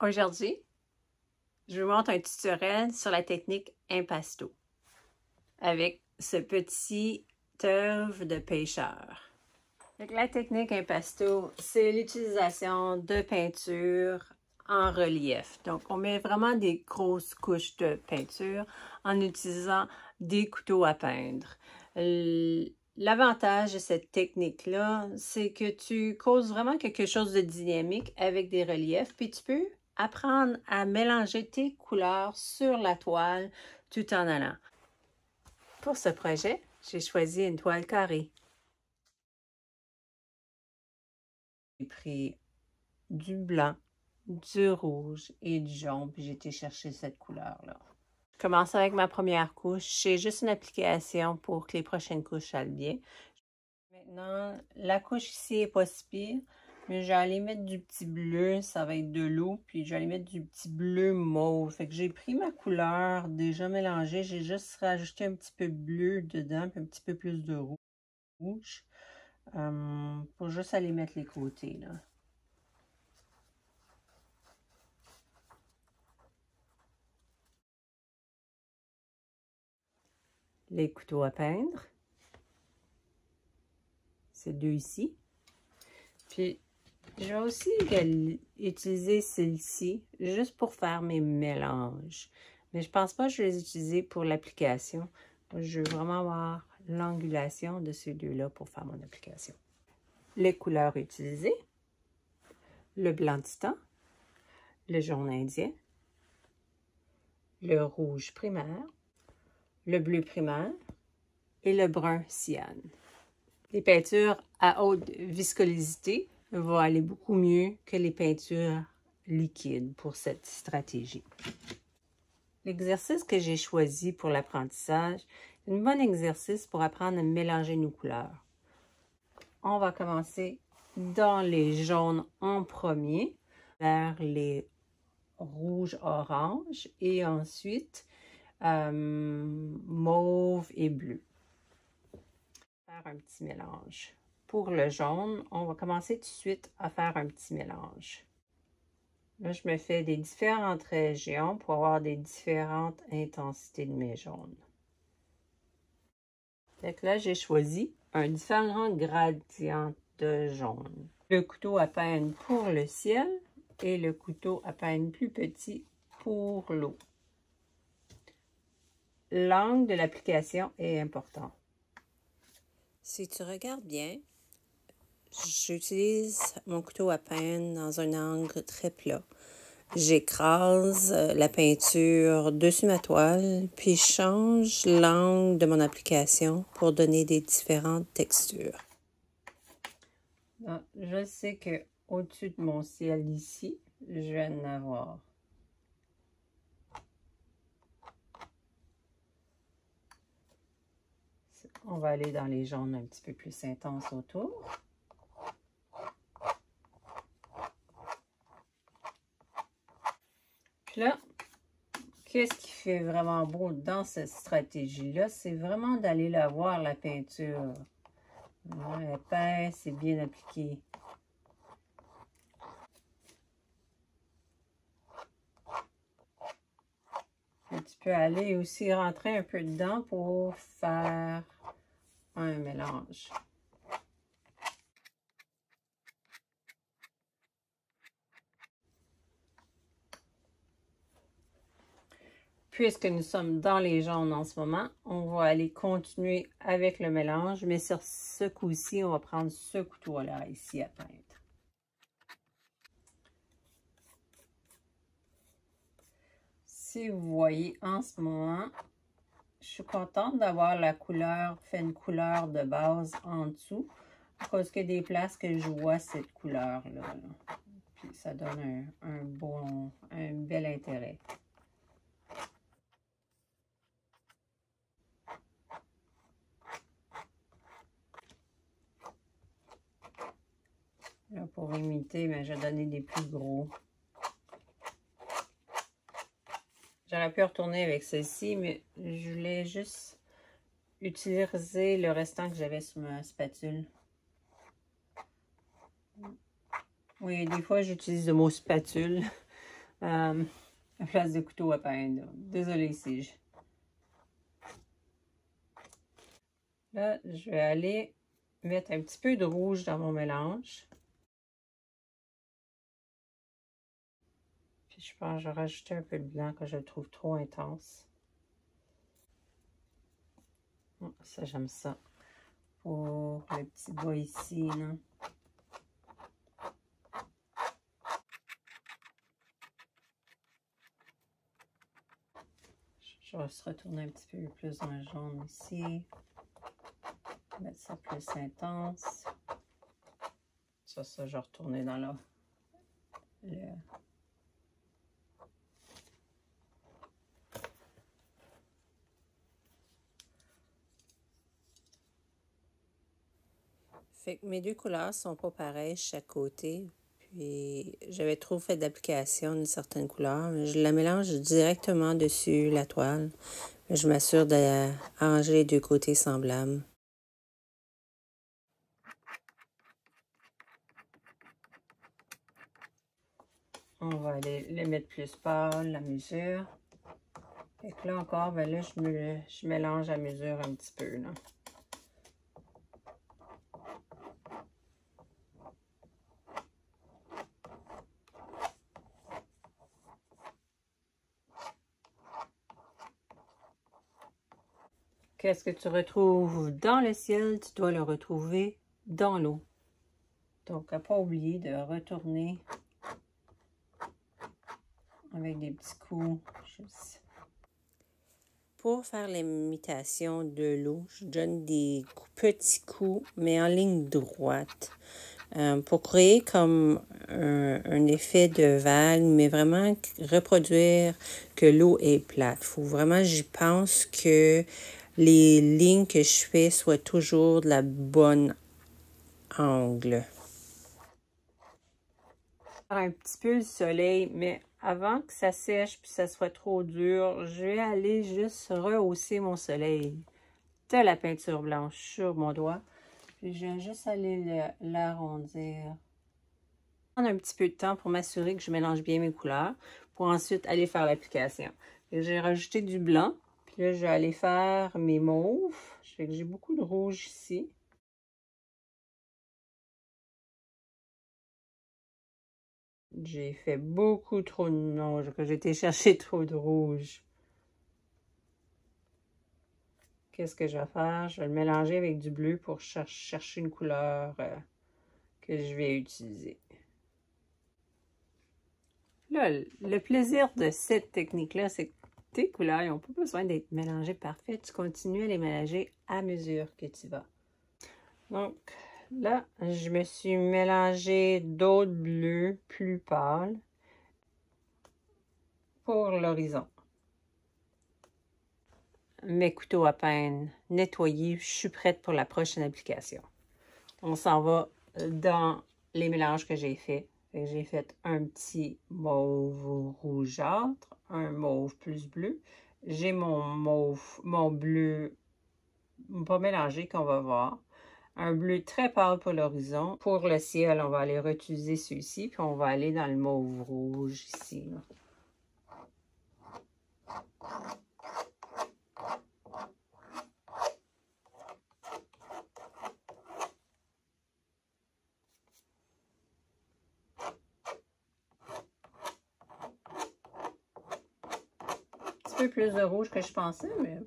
Aujourd'hui, je vous montre un tutoriel sur la technique impasto avec ce petit œuvre de pêcheur. Donc, la technique impasto, c'est l'utilisation de peinture en relief. Donc, on met vraiment des grosses couches de peinture en utilisant des couteaux à peindre. L'avantage de cette technique-là, c'est que tu causes vraiment quelque chose de dynamique avec des reliefs, puis tu peux apprendre à mélanger tes couleurs sur la toile tout en allant. Pour ce projet, j'ai choisi une toile carrée. J'ai pris du blanc, du rouge et du jaune, puis j'ai été chercher cette couleur-là. Je commence avec ma première couche. J'ai juste une application pour que les prochaines couches aillent bien. Maintenant, la couche ici est pas si pire, mais je vais aller mettre du petit bleu, ça va être de l'eau, puis je vais aller mettre du petit bleu mauve. Fait que j'ai pris ma couleur déjà mélangée, j'ai juste rajouté un petit peu de bleu dedans, puis un petit peu plus de rouge, pour juste aller mettre les côtés, là. Les couteaux à peindre. C'est deux ici. Puis, je vais aussi utiliser celle-ci juste pour faire mes mélanges. Mais je pense pas que je vais les utiliser pour l'application. Je veux vraiment avoir l'angulation de ces deux-là pour faire mon application. Les couleurs utilisées. Le blanc titan, le jaune indien, le rouge primaire, le bleu primaire et le brun cyan. Les peintures à haute viscosité vont aller beaucoup mieux que les peintures liquides pour cette stratégie. L'exercice que j'ai choisi pour l'apprentissage est un bon exercice pour apprendre à mélanger nos couleurs. On va commencer dans les jaunes en premier, vers les rouges-orange et ensuite mauve et bleu. Faire un petit mélange. Pour le jaune, on va commencer tout de suite à faire un petit mélange. Là, je me fais des différentes régions pour avoir des différentes intensités de mes jaunes. Donc là, j'ai choisi un différent gradient de jaune. Le couteau à peindre pour le ciel et le couteau à peindre plus petit pour l'eau. L'angle de l'application est important. Si tu regardes bien, j'utilise mon couteau à peindre dans un angle très plat. J'écrase la peinture dessus ma toile, puis je change l'angle de mon application pour donner des différentes textures. Je sais que au-dessus de mon ciel ici, je vais en avoir. On va aller dans les jaunes un petit peu plus intenses autour. Puis là, qu'est-ce qui fait vraiment beau dans cette stratégie-là? C'est vraiment d'aller la voir, la peinture. Épaisse et bien appliquée. Et tu peux aller aussi rentrer un peu dedans pour faire un mélange. Puisque nous sommes dans les jaunes en ce moment, on va aller continuer avec le mélange, mais sur ce coup-ci, on va prendre ce couteau-là ici à peindre. Si vous voyez en ce moment, je suis contente d'avoir la couleur, fait une couleur de base en dessous, parce que des places que je vois cette couleur-là. Puis ça donne un bel intérêt. Là, pour imiter, mais je vais donner des plus gros. J'aurais pu retourner avec celle-ci, mais je voulais juste utiliser le restant que j'avais sur ma spatule. Oui, des fois, j'utilise le mot spatule. à place de couteau à peindre. Désolée si je... Là, je vais aller mettre un petit peu de rouge dans mon mélange. Puis je pense que je vais rajouter un peu de blanc que je le trouve trop intense. Ça, j'aime ça. Pour le petit bas ici, là. Je vais se retourner un petit peu plus dans le jaune ici. Mettre ça plus intense. Ça, je vais retourner dans le... Fait que mes deux couleurs sont pas pareilles chaque côté. Puis j'avais trop fait d'application d'une certaine couleur. Je la mélange directement dessus la toile. Je m'assure d'arranger les deux côtés semblables. On va aller le mettre plus pâle, la mesure. Fait que là encore, ben là, je mélange à mesure un petit peu, là. Qu'est-ce que tu retrouves dans le ciel, tu dois le retrouver dans l'eau. Donc, à ne pas oublier de retourner avec des petits coups. Pour faire l'imitation de l'eau, je donne des petits coups, mais en ligne droite. Pour créer comme un effet de vague, mais vraiment reproduire que l'eau est plate. Il faut vraiment, j'y pense que les lignes que je fais soient toujours de la bonne angle. Un petit peu le soleil, mais avant que ça sèche puis ça soit trop dur, je vais aller juste rehausser mon soleil de la peinture blanche sur mon doigt. Puis je vais juste aller l'arrondir. Prendre un petit peu de temps pour m'assurer que je mélange bien mes couleurs pour ensuite aller faire l'application. J'ai rajouté du blanc, puis là je vais aller faire mes mauves. Je fais que j'ai beaucoup de rouge ici. J'ai fait beaucoup trop de... Non, j'ai été chercher trop de rouge. Qu'est-ce que je vais faire? Je vais le mélanger avec du bleu pour chercher une couleur que je vais utiliser. Là, le plaisir de cette technique-là, c'est que tes couleurs, ils n'ont pas besoin d'être mélangées parfaites. Tu continues à les mélanger à mesure que tu vas. Donc, là, je me suis mélangé d'autres bleus plus pâles pour l'horizon. Mes couteaux à peindre nettoyés, je suis prête pour la prochaine application. On s'en va dans les mélanges que j'ai faits. J'ai fait un petit mauve rougeâtre, un mauve plus bleu. J'ai mon bleu pas mélangé qu'on va voir. Un bleu très pâle pour l'horizon. Pour le ciel, on va aller réutiliser celui-ci, puis on va aller dans le mauve rouge ici. Là. Un peu plus de rouge que je pensais, mais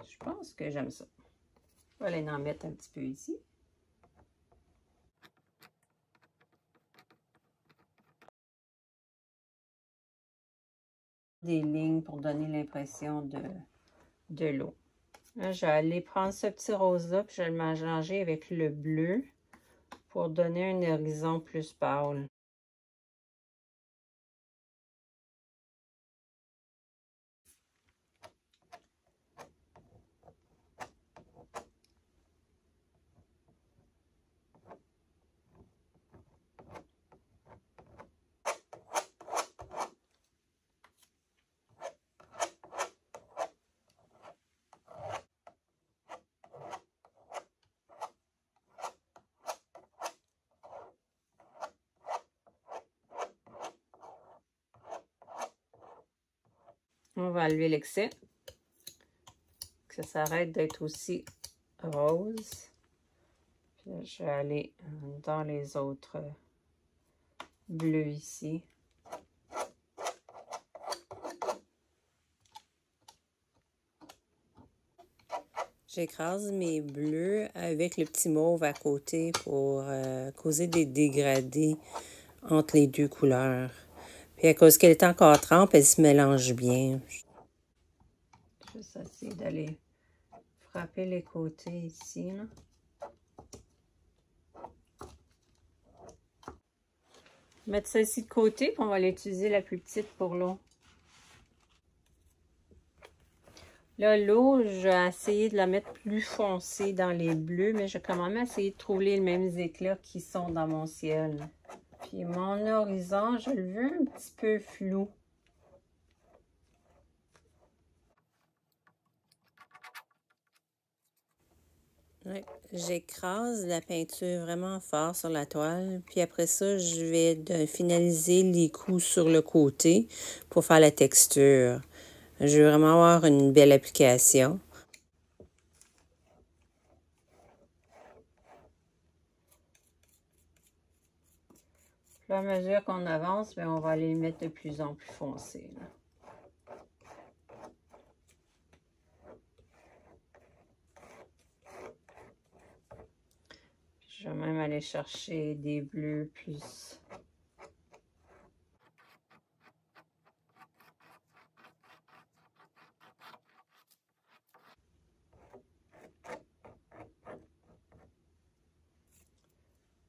je pense que j'aime ça. Je vais aller en mettre un petit peu ici. Des lignes pour donner l'impression de l'eau. Là, je vais aller prendre ce petit rose-là, puis je vais le mélanger avec le bleu pour donner un horizon plus pâle. On va enlever l'excès. Que ça s'arrête d'être aussi rose. Puis là, je vais aller dans les autres bleus ici. J'écrase mes bleus avec le petit mauve à côté pour causer des dégradés entre les deux couleurs. Puis à cause qu'elle est encore trempe, elle se mélange bien. Juste essayer d'aller frapper les côtés ici, là. Mettre ça ici de côté, puis on va l'utiliser la plus petite pour l'eau. Là, l'eau, je vais essayer de la mettre plus foncée dans les bleus, mais je vais quand même essayer de trouver les mêmes éclats qui sont dans mon ciel. Puis mon horizon, je le veux un petit peu flou. Ouais, j'écrase la peinture vraiment fort sur la toile. Puis après ça, je vais finaliser les coups sur le côté pour faire la texture. Je veux vraiment avoir une belle application. Puis à mesure qu'on avance, bien, on va les mettre de plus en plus foncés, là. Je vais même aller chercher des bleus plus...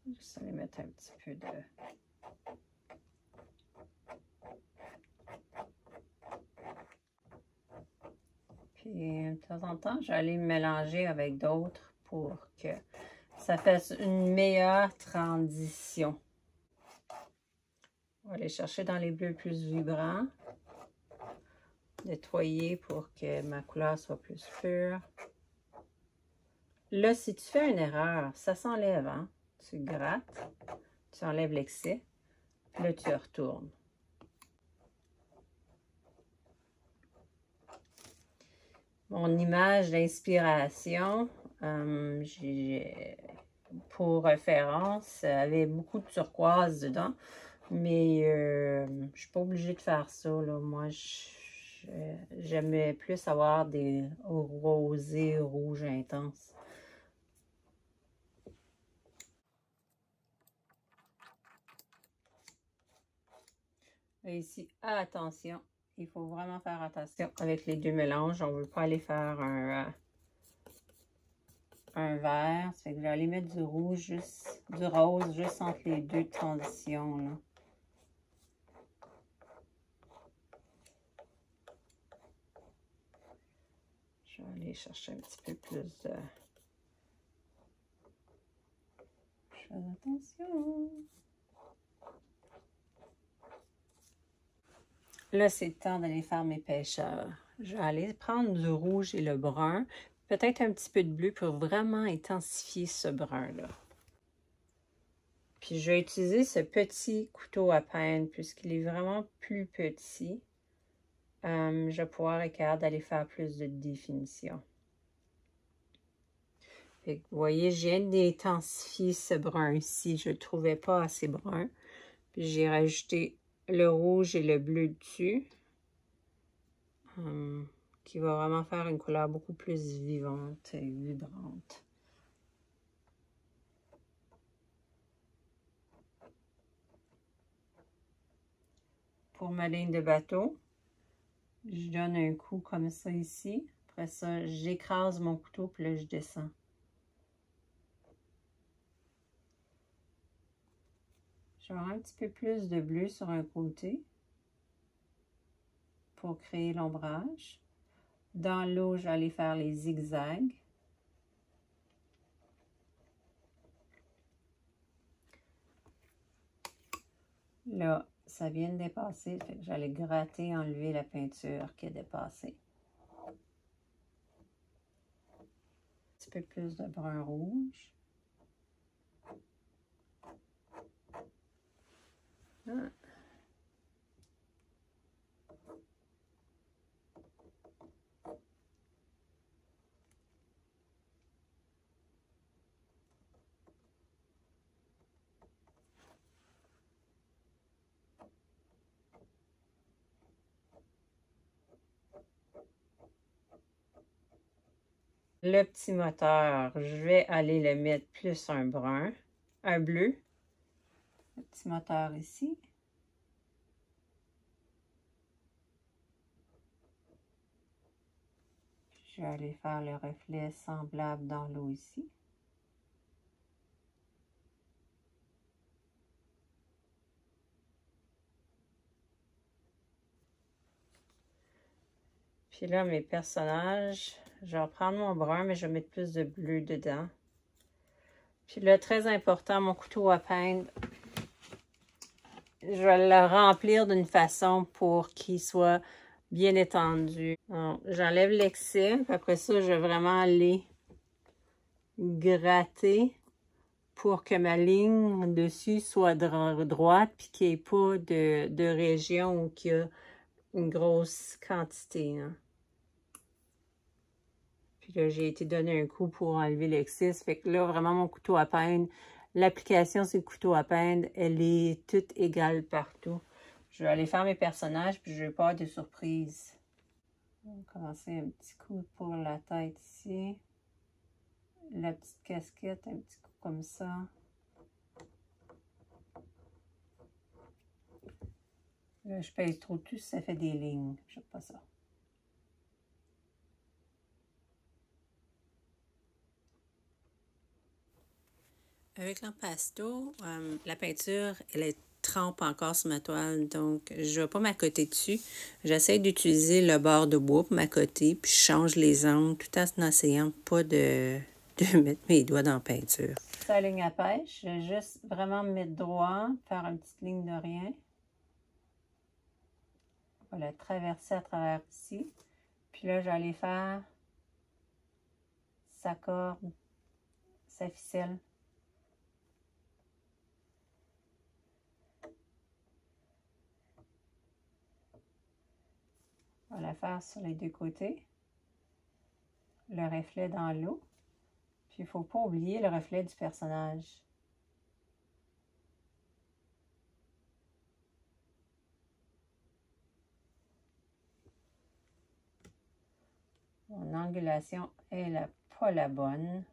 Juste aller mettre un petit peu de... Puis de temps en temps, je vais aller mélanger avec d'autres pour que ça fasse une meilleure transition. On va aller chercher dans les bleus plus vibrants. Nettoyer pour que ma couleur soit plus pure. Là, si tu fais une erreur, ça s'enlève, hein? Tu grattes, tu enlèves l'excès, là, tu retournes. Mon image d'inspiration, pour référence, avait beaucoup de turquoise dedans, mais je ne suis pas obligée de faire ça, là. Moi, j'aimais plus avoir des rosés rouges intenses. Et ici, attention, il faut vraiment faire attention avec les deux mélanges. On ne veut pas aller faire un vert. Ça fait que je vais aller mettre du rouge, du rose, juste entre les deux transitions, là. Je vais aller chercher un petit peu plus de... Je fais attention. Là, c'est le temps d'aller faire mes pêcheurs. Je vais aller prendre du rouge et le brun. Peut-être un petit peu de bleu pour vraiment intensifier ce brun-là. Puis je vais utiliser ce petit couteau à peindre puisqu'il est vraiment plus petit. Je vais pouvoir être capable d'aller faire plus de définition. Fait que, vous voyez, je viens d'intensifier ce brun ici. Je ne le trouvais pas assez brun. Puis j'ai rajouté le rouge et le bleu dessus. Qui va vraiment faire une couleur beaucoup plus vivante et vibrante. Pour ma ligne de bateau, je donne un coup comme ça ici. Après ça, j'écrase mon couteau, puis là, je descends. Je vais avoir un petit peu plus de bleu sur un côté pour créer l'ombrage. Dans l'eau, je vais aller faire les zigzags. Là, ça vient de dépasser, fait que j'allais gratter, enlever la peinture qui est dépassée. Un petit peu plus de brun rouge. Ah. Le petit moteur, je vais aller le mettre plus un brun, un bleu. Le petit moteur ici. Je vais aller faire le reflet semblable dans l'eau ici. Puis là, mes personnages, je vais reprendre mon brun, mais je vais mettre plus de bleu dedans. Puis là, très important, mon couteau à peindre, je vais le remplir d'une façon pour qu'il soit bien étendu. J'enlève l'excès. Après ça, je vais vraiment aller gratter pour que ma ligne dessus soit droite puis qu'il n'y ait pas de région où il y a une grosse quantité. Hein. Puis là, j'ai été donner un coup pour enlever l'excès. Fait que là, vraiment, mon couteau à peindre, l'application sur le couteau à peindre, elle est toute égale partout. Je vais aller faire mes personnages, puis je vais pas avoir de surprise. On va commencer un petit coup pour la tête ici. La petite casquette, un petit coup comme ça. Là, je pèse trop dessus, ça fait des lignes. Je n'aime pas ça. Avec l'impasto, la peinture, elle trempe encore sur ma toile, donc je ne vais pas m'accoter dessus. J'essaie d'utiliser le bord de bois pour m'accoter, puis je change les angles tout en essayant pas de mettre mes doigts dans la peinture. Sa ligne à pêche, je vais juste vraiment me mettre droit, faire une petite ligne de rien. On va la traverser à travers ici. Puis là, je vais aller faire sa corde, sa ficelle. On va la faire sur les deux côtés. Le reflet dans l'eau. Puis il ne faut pas oublier le reflet du personnage. Mon angulation est pas la bonne.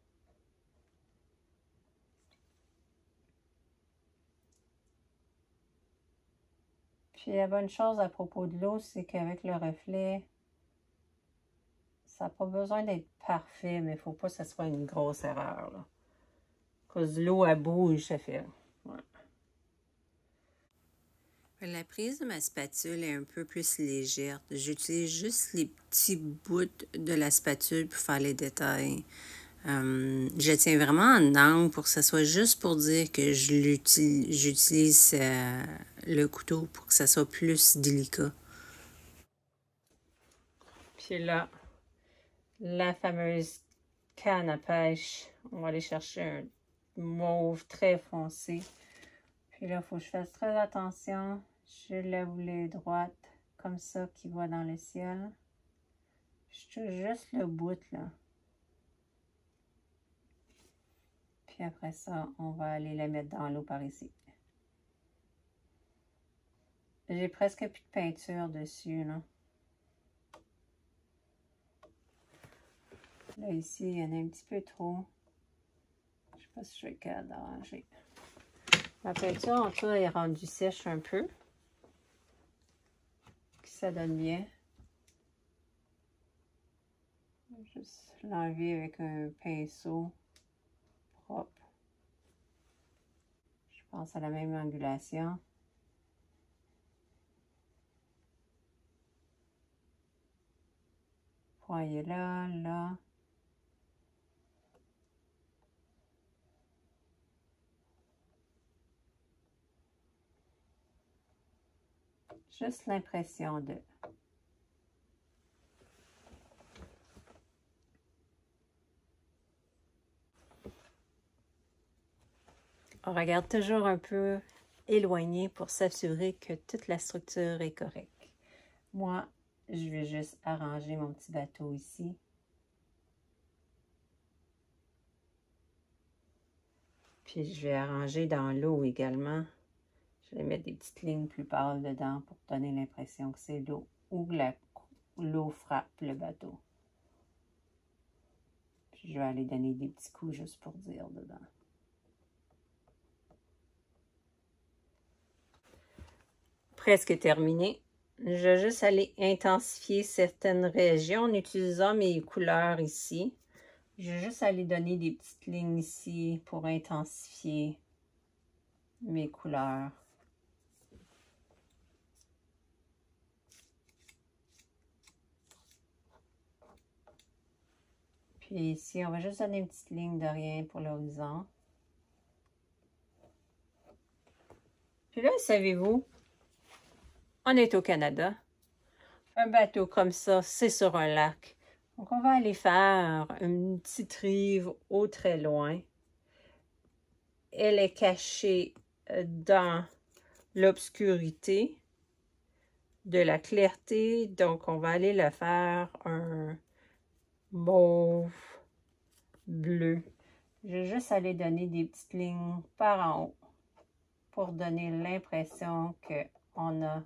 Puis la bonne chose à propos de l'eau, c'est qu'avec le reflet, ça n'a pas besoin d'être parfait, mais il ne faut pas que ce soit une grosse erreur. Là. À cause de l'eau, elle bouge, ça fait. Ouais. La prise de ma spatule est un peu plus légère. J'utilise juste les petits bouts de la spatule pour faire les détails. Je tiens vraiment en angle pour que ça soit juste pour dire que j'utilise le couteau pour que ça soit plus délicat. Puis là, la fameuse canne à pêche. On va aller chercher un mauve très foncé. Puis là, il faut que je fasse très attention. Je la voulais droite, comme ça, qui va dans le ciel. Je touche juste le bout, là. Puis après ça, on va aller la mettre dans l'eau par ici. J'ai presque plus de peinture dessus, là. Là, ici, il y en a un petit peu trop. Je ne sais pas si je vais être capable d'arranger. La peinture, en tout cas, est rendue sèche un peu. Ça donne bien. Juste l'enlever avec un pinceau propre. Je pense à la même angulation. Poignet là, là. Juste l'impression de... On regarde toujours un peu éloigné pour s'assurer que toute la structure est correcte. Moi, je vais juste arranger mon petit bateau ici. Puis je vais arranger dans l'eau également. Je vais mettre des petites lignes plus pâles dedans pour donner l'impression que c'est l'eau ou que l'eau frappe le bateau. Puis je vais aller donner des petits coups juste pour dire dedans. Presque terminé. Je vais juste aller intensifier certaines régions en utilisant mes couleurs ici. Je vais juste aller donner des petites lignes ici pour intensifier mes couleurs. Puis ici, on va juste donner une petite ligne de rien pour l'horizon. Puis là, savez-vous, on est au Canada. Un bateau comme ça, c'est sur un lac. Donc, on va aller faire une petite rive au très loin. Elle est cachée dans l'obscurité de la clarté. Donc, on va aller le faire un mauve bleu. Je vais juste aller donner des petites lignes par en haut pour donner l'impression qu'on a.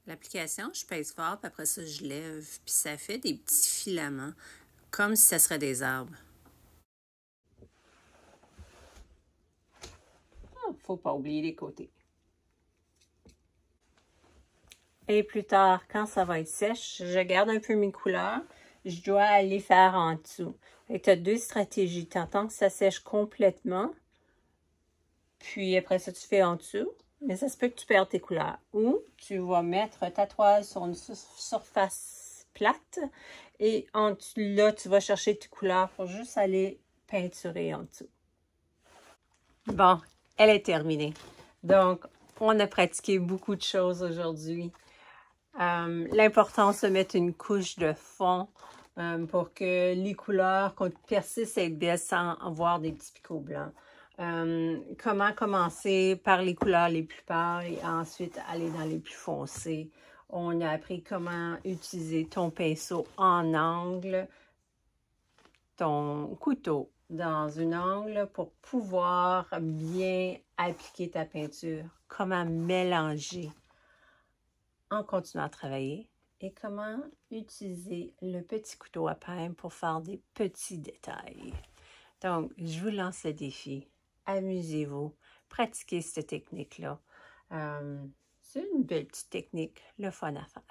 L'application, je pèse fort, puis après ça, je lève, puis ça fait des petits filaments, comme si ça serait des arbres. Faut pas oublier les côtés. Et plus tard, quand ça va être sèche, je garde un peu mes couleurs. Je dois aller faire en dessous. Tu as deux stratégies. Tu attends que ça sèche complètement. Puis après ça, tu fais en dessous. Mais ça se peut que tu perdes tes couleurs. Ou tu vas mettre ta toile sur une surface plate. Et en dessous, là, tu vas chercher tes couleurs pour juste aller peinturer en dessous. Bon, elle est terminée. Donc, on a pratiqué beaucoup de choses aujourd'hui. L'important, c'est de mettre une couche de fond pour que les couleurs persistent et être belles sans avoir des petits picots blancs. Comment commencer par les couleurs les plus pâles et ensuite aller dans les plus foncées. On a appris comment utiliser ton pinceau en angle, ton couteau dans un angle pour pouvoir bien appliquer ta peinture. Comment mélanger en continuant à travailler et comment utiliser le petit couteau à peindre pour faire des petits détails. Donc, je vous lance le défi. Amusez-vous, pratiquez cette technique-là. C'est une belle petite technique, le fun à faire.